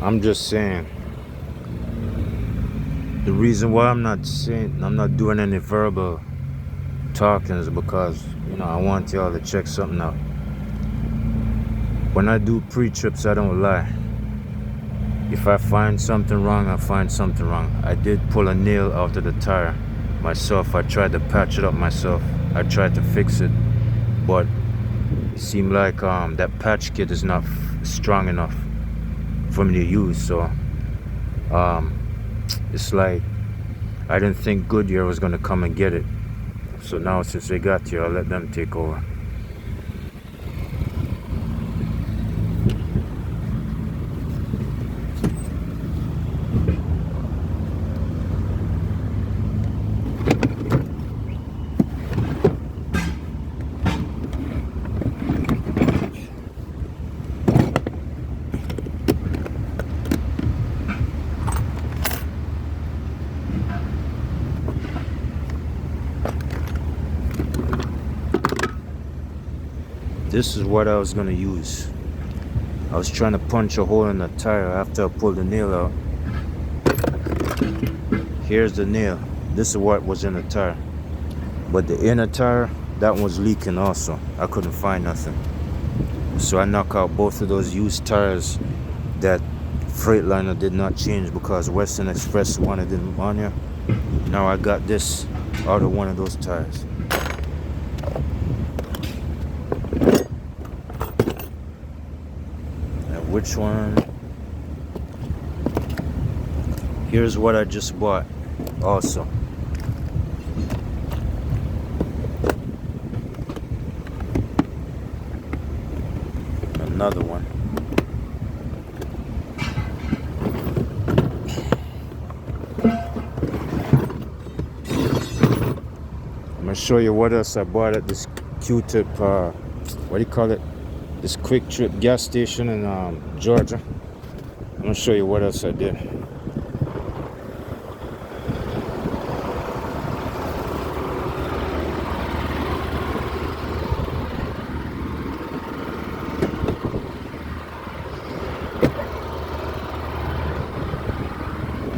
I'm just saying, the reason why I'm not doing any verbal talking is because, I want y'all to check something out. When I do pre-trips, I don't lie. If I find something wrong, I find something wrong. I did pull a nail out of the tire myself. I tried to patch it up myself. I tried to fix it, but it seemed like that patch kit is not strong enough for me to use. So it's like I didn't think Goodyear was gonna come and get it. So now since they got here, I'll let them take over. This is what I was gonna use. I was trying to punch a hole in the tire after I pulled the nail out. Here's the nail. This is what was in the tire. But the inner tire, that one was leaking also. I couldn't find nothing. So I knocked out both of those used tires that Freightliner did not change because Western Express wanted them on here. Now I got this out of one of those tires. Which one? Here's what I just bought also. Another one. I'm gonna show you what else I bought at this Q-tip, what do you call it? This Quick Trip gas station in Georgia. I'm gonna show you what else I did.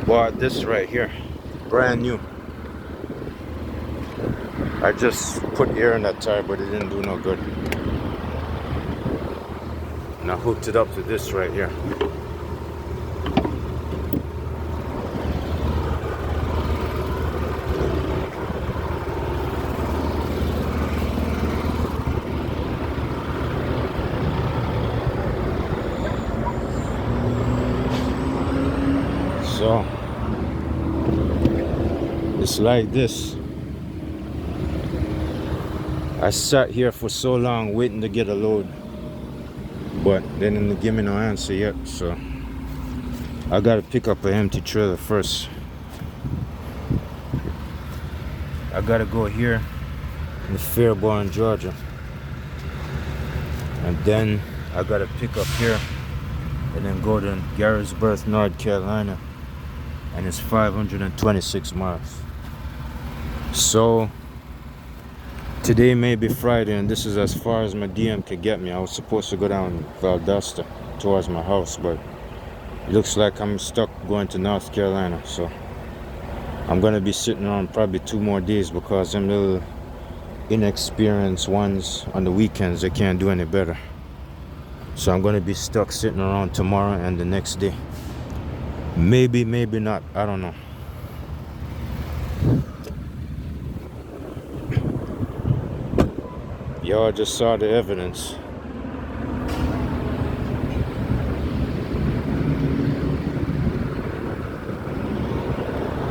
Bought this right here, brand new. I just put air in that tire, but it didn't do no good. And I hooked it up to this right here. So it's like this. I sat here for so long waiting to get a load, but they didn't give me no answer yet. So I gotta pick up an empty trailer first. I gotta go here in Fairborn, Georgia, and then I gotta pick up here and then go to Garrisburg, North Carolina, and it's 526 miles. So today may be Friday, and this is as far as my DM could get me. I was supposed to go down Valdosta towards my house, but it looks like I'm stuck going to North Carolina. So I'm gonna be sitting around probably 2 more days because them little inexperienced ones on the weekends, they can't do any better. So I'm gonna be stuck sitting around tomorrow and the next day. Maybe, maybe not, I don't know. Y'all just saw the evidence.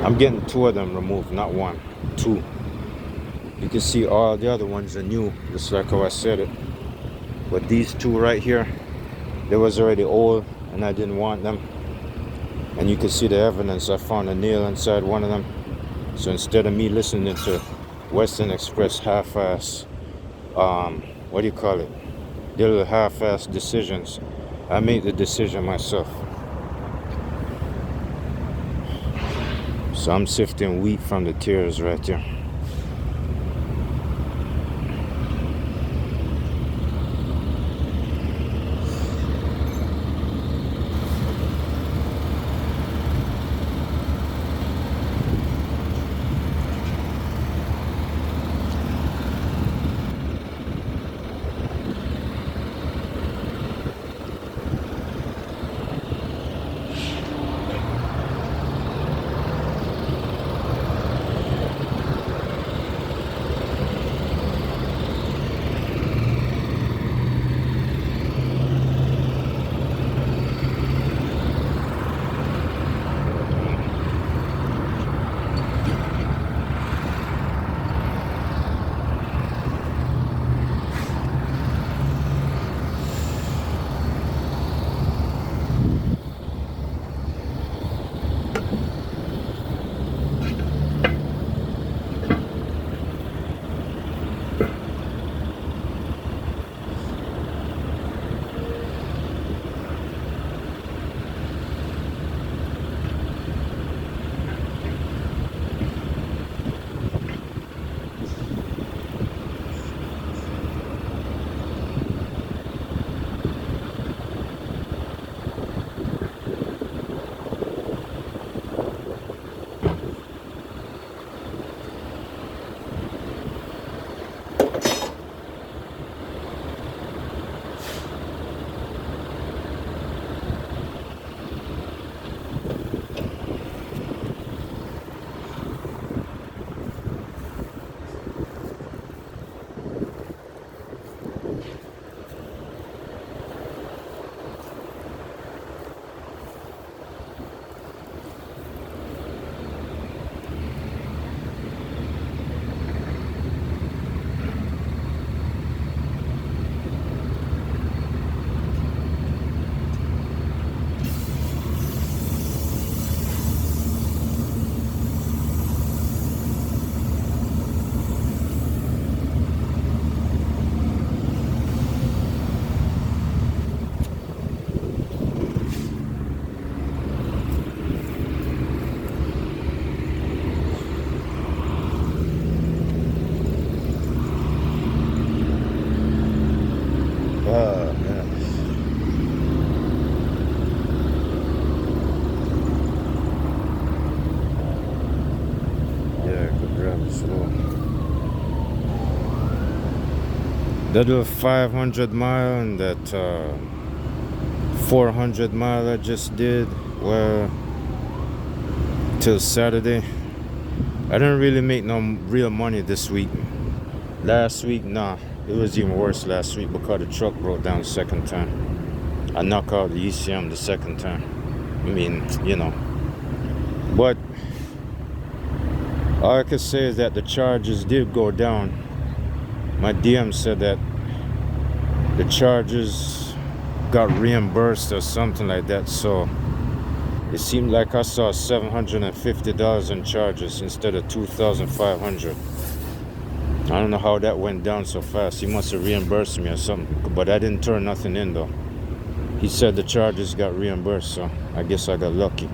I'm getting 2 of them removed, not 1, 2. You can see all the other ones are new, just like how I said it. But these 2 right here, they was already old and I didn't want them. And you can see the evidence. I found a nail inside one of them. So instead of me listening to Western Express half-ass, what do you call it? Their little half-ass decisions, I made the decision myself. So I'm sifting wheat from the tares right here. That little 500 mile and that 400 mile I just did, well, till Saturday. I didn't really make no real money this week. Last week, nah, it was even worse last week because the truck broke down the second time. I knocked out the ECM the second time. I mean, you know. But all I could say is that the charges did go down. My DM said that the charges got reimbursed or something like that, so it seemed like I saw $750 in charges instead of $2,500. I don't know how that went down so fast. He must have reimbursed me or something, but I didn't turn nothing in though. He said the charges got reimbursed, so I guess I got lucky.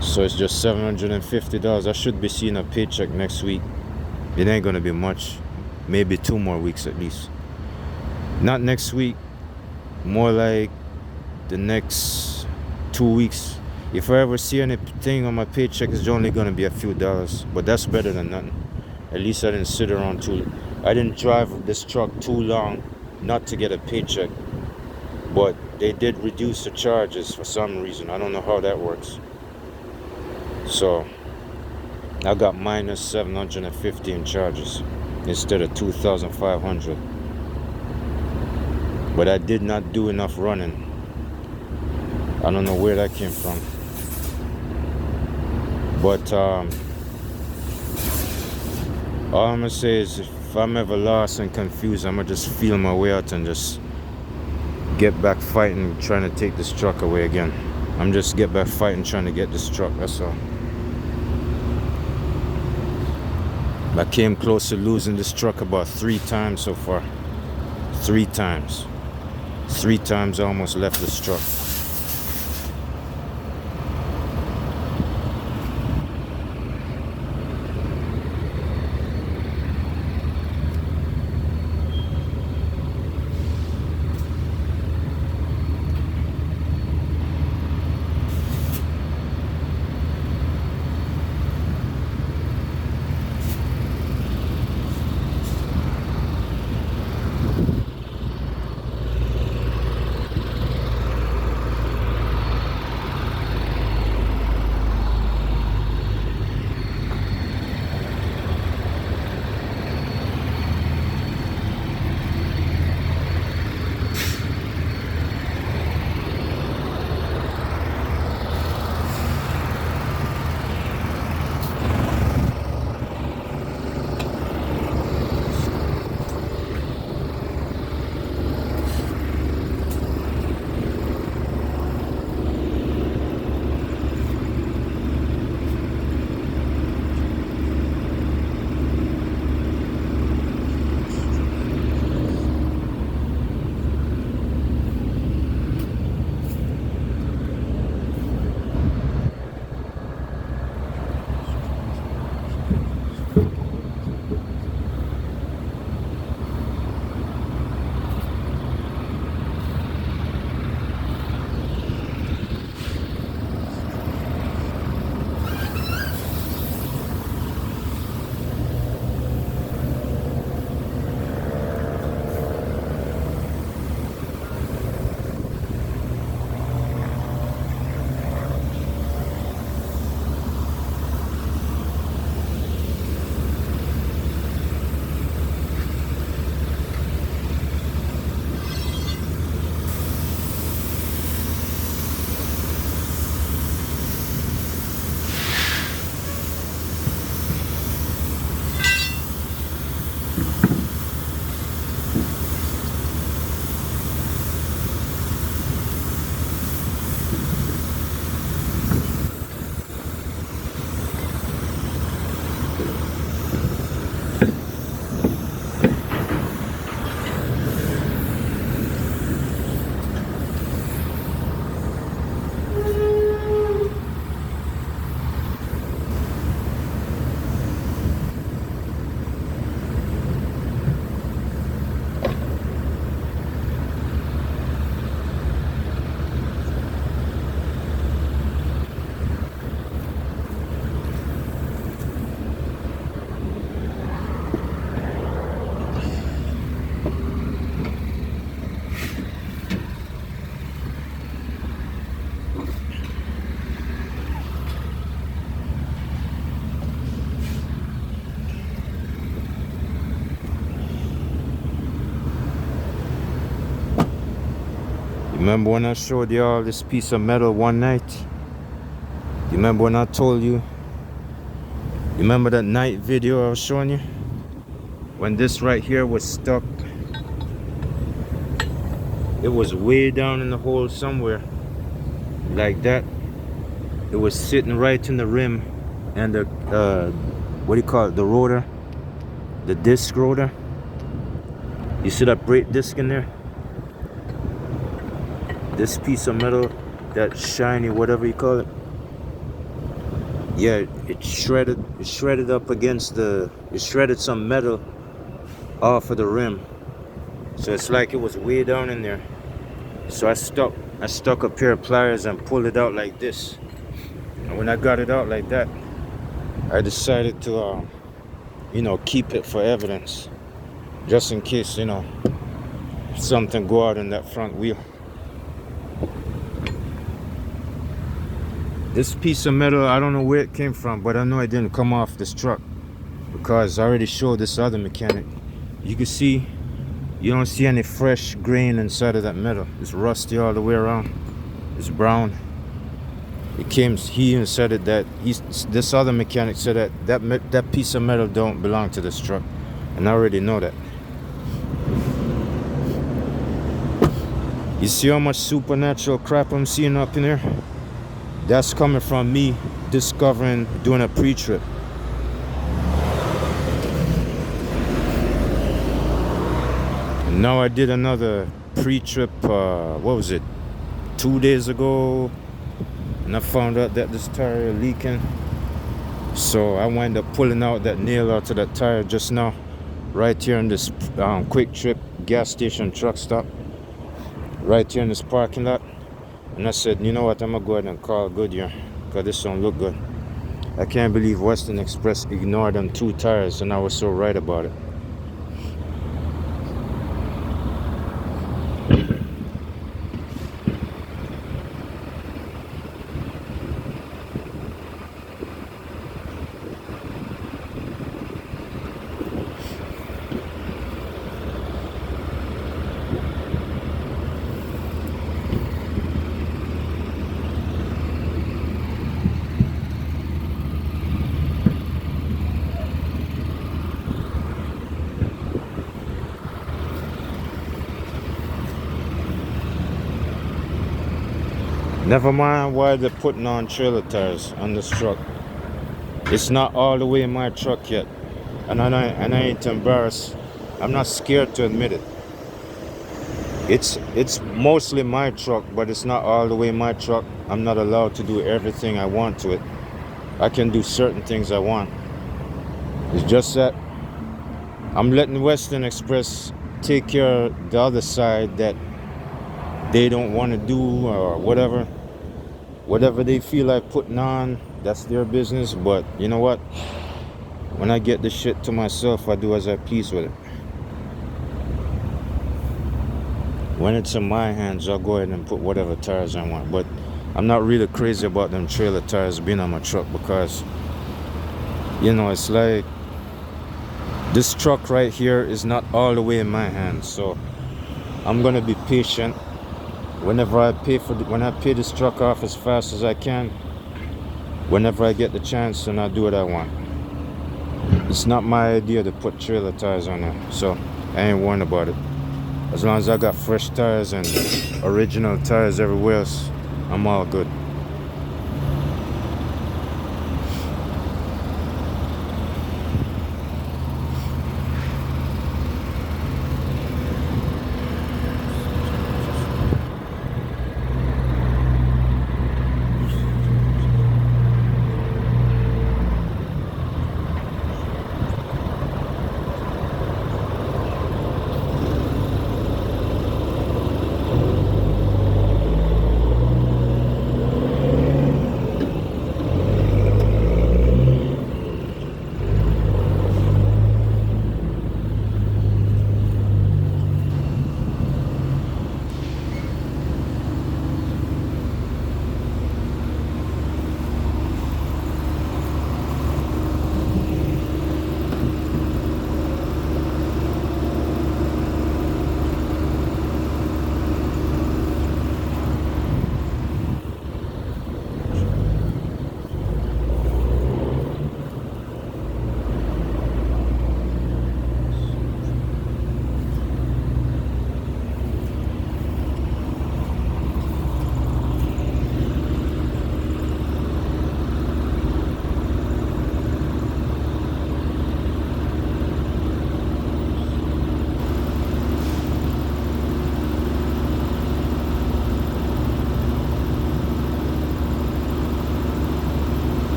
So it's just $750. I should be seeing a paycheck next week. It ain't gonna be much. Maybe 2 more weeks at least. Not next week, more like the next 2 weeks. If I ever see anything on my paycheck, it's only gonna be a few dollars, but that's better than nothing. At least I didn't sit around I didn't drive this truck too long not to get a paycheck. But they did reduce the charges for some reason. I don't know how that works. So I got minus 750 in charges instead of 2,500. But I did not do enough running. I don't know where that came from. But all I'm gonna say is if I'm ever lost and confused, I'm gonna just feel my way out and just get back fighting, trying to take this truck away again. I'm just get back fighting, trying to get this truck, that's all. I came close to losing this truck about 3 times so far. 3 times. 3 times I almost left this truck. Remember when I showed you all this piece of metal one night? You remember when I told you? You remember that night video I was showing you? When this right here was stuck, it was way down in the hole somewhere, like that. It was sitting right in the rim, and the what do you call it? The rotor, the disc rotor. You see that brake disc in there? This piece of metal, that shiny, whatever you call it. Yeah, it shredded. It shredded up against the. It shredded some metal off of the rim. So it's like it was way down in there. So I stuck a pair of pliers and pulled it out like this. And when I got it out like that, I decided to, you know, keep it for evidence, just in case, you know, something go out in that front wheel. This piece of metal, I don't know where it came from, but I know it didn't come off this truck, because I already showed this other mechanic. You can see, you don't see any fresh grain inside of that metal. It's rusty all the way around. It's brown. It came. He even said it that this other mechanic said that piece of metal don't belong to this truck, and I already know that. You see how much supernatural crap I'm seeing up in here? That's coming from me doing a pre-trip. Now I did another pre-trip, what was it, 2 days ago, and I found out that this tire leaking. So I wound up pulling out that nail out of that tire just now, right here in this Quick Trip gas station truck stop, right here in this parking lot. And I said, you know what, I'm gonna go ahead and call Goodyear, because this don't look good. I can't believe Western Express ignored them 2 tires, and I was so right about it. Never mind why they're putting on trailer tires on this truck. It's not all the way in my truck yet, and I ain't embarrassed. I'm not scared to admit it. It's mostly my truck, but it's not all the way my truck. I'm not allowed to do everything I want to it. I can do certain things I want. It's just that I'm letting Western Express take care of the other side that they don't want to do, or whatever. Whatever they feel like putting on, that's their business. But you know what? When I get the shit to myself, I do as I please with it. When it's in my hands, I'll go ahead and put whatever tires I want. But I'm not really crazy about them trailer tires being on my truck, because, you know, it's like this truck right here is not all the way in my hands. So I'm gonna be patient. Whenever when I pay this truck off as fast as I can, whenever I get the chance, and I do what I want. It's not my idea to put trailer tires on there, so I ain't worrying about it. As long as I got fresh tires and original tires everywhere else, I'm all good.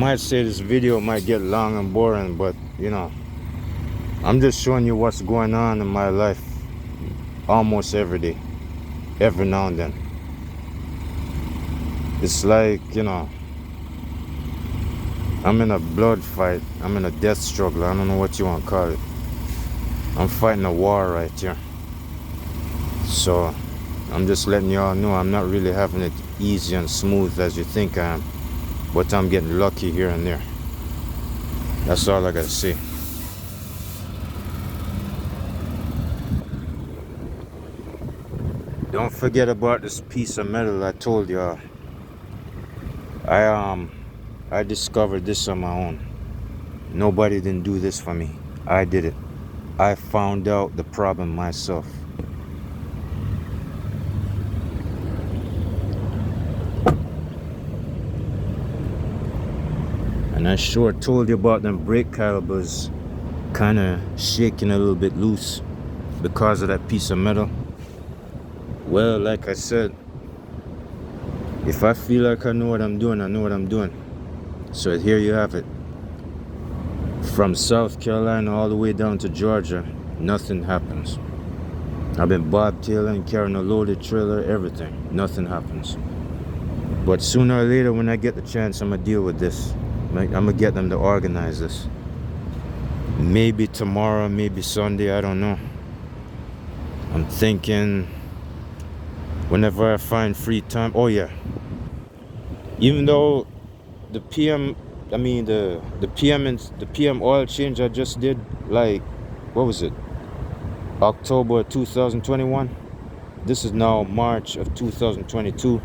might say this video might get long and boring, but you know, I'm just showing you what's going on in my life almost every day, every now and then. It's like, you know, I'm in a blood fight. I'm in a death struggle. I don't know what you want to call it. I'm fighting a war right here. So I'm just letting y'all know I'm not really having it easy and smooth as you think I am. But I'm getting lucky here and there. That's all I gotta say. Don't forget about this piece of metal I told y'all. I discovered this on my own. Nobody didn't do this for me. I did it. I found out the problem myself. And I sure told you about them brake calibers kind of shaking a little bit loose because of that piece of metal. Well, like I said, if I feel like I know what I'm doing, I know what I'm doing. So here you have it. From South Carolina all the way down to Georgia, nothing happens. I've been bobtailing, carrying a loaded trailer, everything. Nothing happens. But sooner or later, when I get the chance, I'm going to deal with this. I'm going to get them to organize this. Maybe tomorrow, maybe Sunday, I don't know. I'm thinking whenever I find free time. Oh yeah. Even though the PM oil change I just did, like, what was it? October 2021. This is now March of 2022.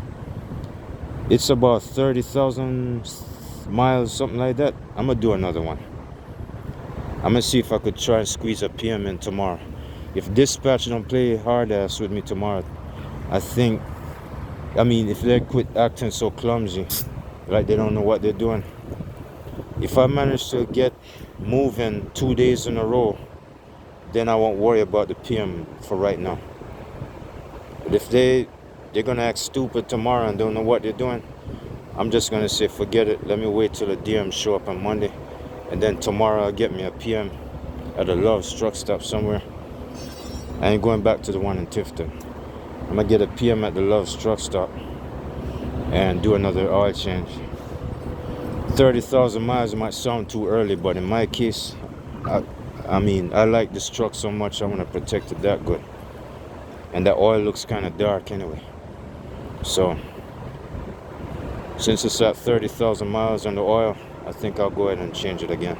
It's about 30,000 miles, something like that. I'm gonna do another one. I'm gonna see if I could try and squeeze a PM in tomorrow. If dispatch don't play hard ass with me tomorrow, if they quit acting so clumsy, like they don't know what they're doing. If I manage to get moving 2 days in a row, then I won't worry about the PM for right now. But if they're gonna act stupid tomorrow and don't know what they're doing, I'm just gonna say forget it. Let me wait till the DM show up on Monday, and then tomorrow I'll get me a PM at a Love's truck stop somewhere. I ain't going back to the one in Tifton. I'm gonna get a PM at the Love's truck stop and do another oil change. 30,000 miles might sound too early, but in my case, I like this truck so much, I want to protect it that good. And the oil looks kind of dark anyway. So, since it's at 30,000 miles on the oil, I think I'll go ahead and change it again.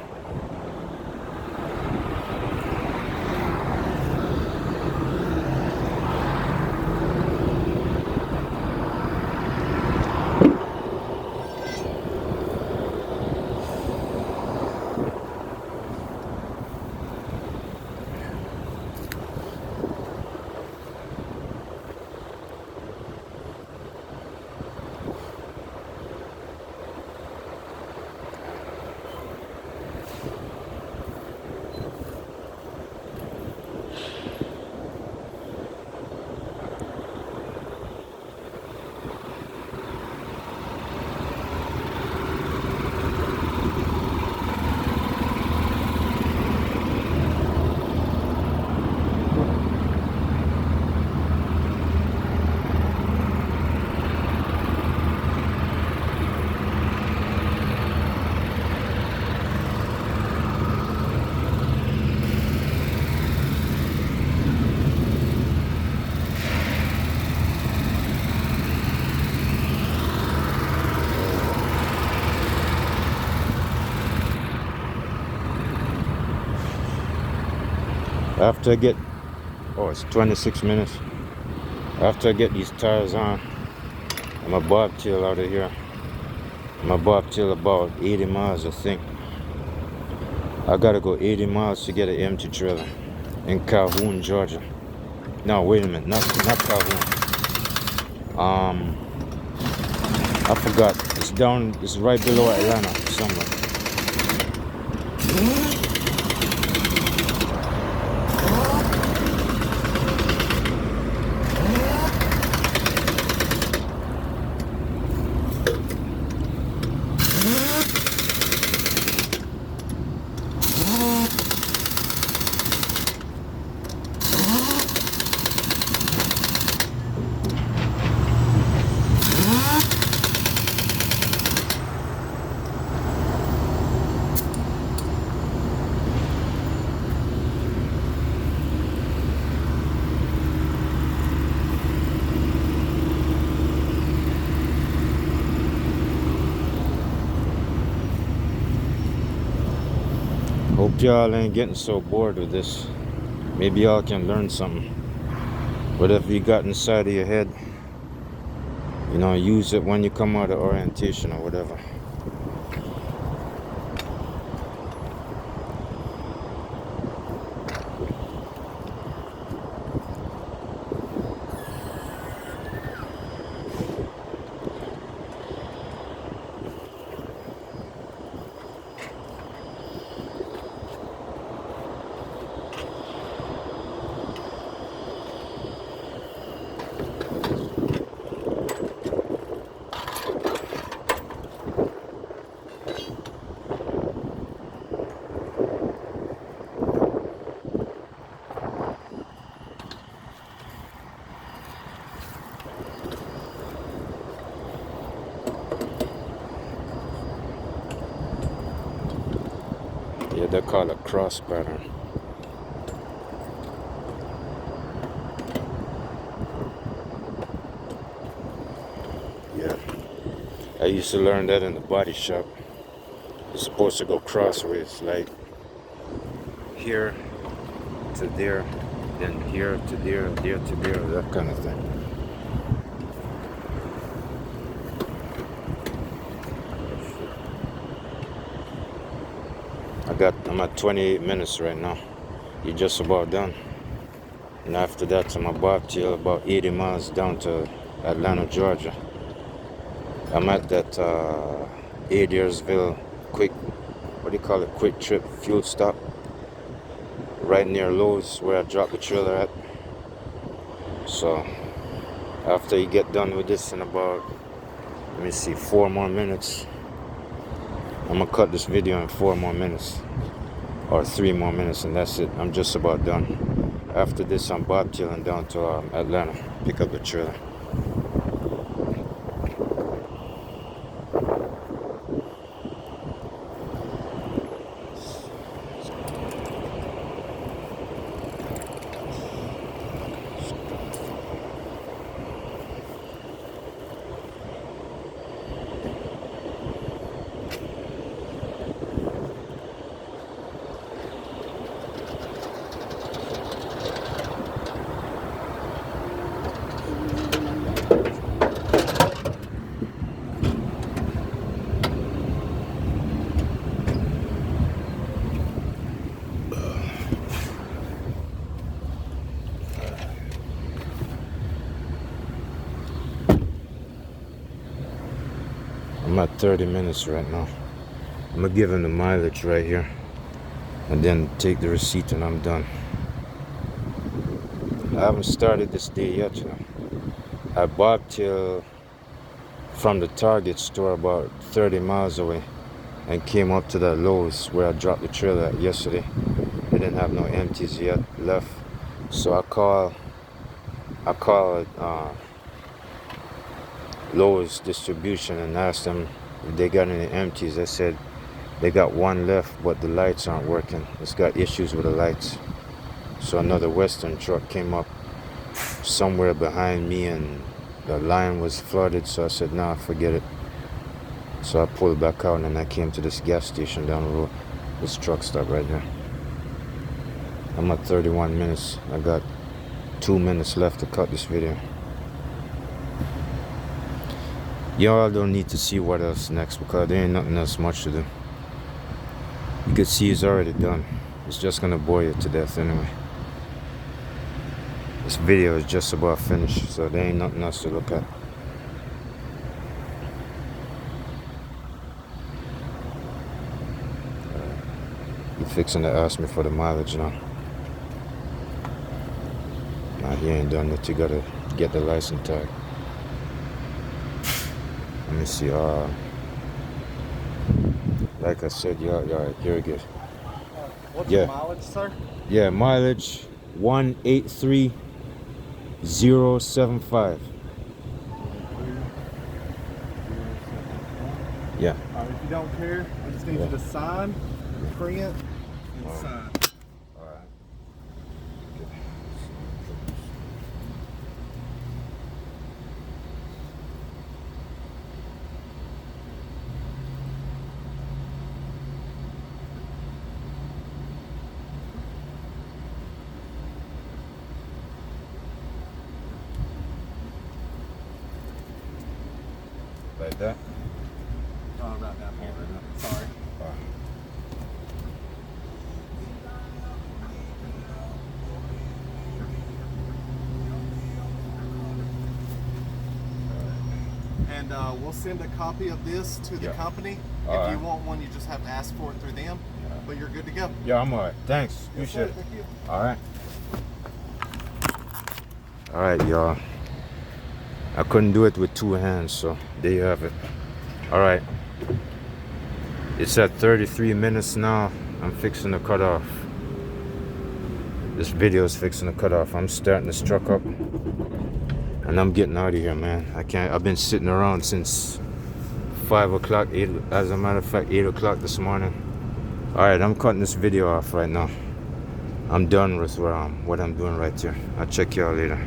After I get, it's 26 minutes. After I get these tires on, I'm a bobtail out of here. I'm a bobtail about 80 miles, I think. I gotta go 80 miles to get an empty trailer in Calhoun, Georgia. No, wait a minute, not Calhoun. I forgot. It's right below Atlanta somewhere. hope y'all ain't getting so bored with this. Maybe y'all can learn something. Whatever you got inside of your head, you know, use it when you come out of orientation or whatever. Yeah, they call it cross pattern. Yeah, I used to learn that in the body shop. It's supposed to go crossways, like here to there, then here to there, there to there, that kind of thing. I'm at 28 minutes right now. You're just about done. And after that, I'm about to about 80 miles down to Atlanta, Georgia. I'm at that Adairsville quick trip fuel stop, right near Lowe's where I dropped the trailer at. So after you get done with this in about, let me see, 4 more minutes, I'm gonna cut this video in 4 more minutes or 3 more minutes, and that's it. I'm just about done. After this, I'm bobtailing down to Atlanta, pick up the trailer. I'm at 30 minutes right now. I'm gonna give him the mileage right here and then take the receipt and I'm done. I haven't started this day yet, you know. I bobtailed from the Target store about 30 miles away and came up to that Lowe's where I dropped the trailer at yesterday. They didn't have no empties yet left. So I called Lowe's distribution and asked them if they got any empties. They said they got one left, but the lights aren't working. It's got issues with the lights. So another Western truck came up somewhere behind me and the line was flooded. So I said, nah, forget it. So I pulled back out and I came to this gas station down the road. This truck stop right there. I'm at 31 minutes. I got 2 minutes left to cut this video. Y'all don't need to see what else next because there ain't nothing else much to do. You can see it's already done. It's just gonna bore you to death anyway. This video is just about finished, so there ain't nothing else to look at. He's fixing to ask me for the mileage now. Nah, he ain't done it. You gotta get the license tag. Let me see. Like I said, yeah, here it is. What's your mileage, sir? Yeah, mileage 183,075. Yeah. If you don't care, I just need you to sign, print, and sign. All right. like that? Right down here. Sorry. And we'll send a copy of this to the Yeah. company. All If you right. want one, you just have to ask for it through them. But you're good to go. Yeah, I'm alright. Thanks. Yes, Appreciate sir. it. Thank you. Alright. Alright, y'all. I couldn't do it with two hands, so there you have it. Alright. It's at 33 minutes now. I'm fixing to cut off. This video is fixing to cut off. I'm starting this truck up. And I'm getting out of here, man. I've been sitting around since 5 o'clock, 8, as a matter of fact, 8 o'clock this morning. Alright, I'm cutting this video off right now. I'm done with what I'm doing right here. I'll check y'all later.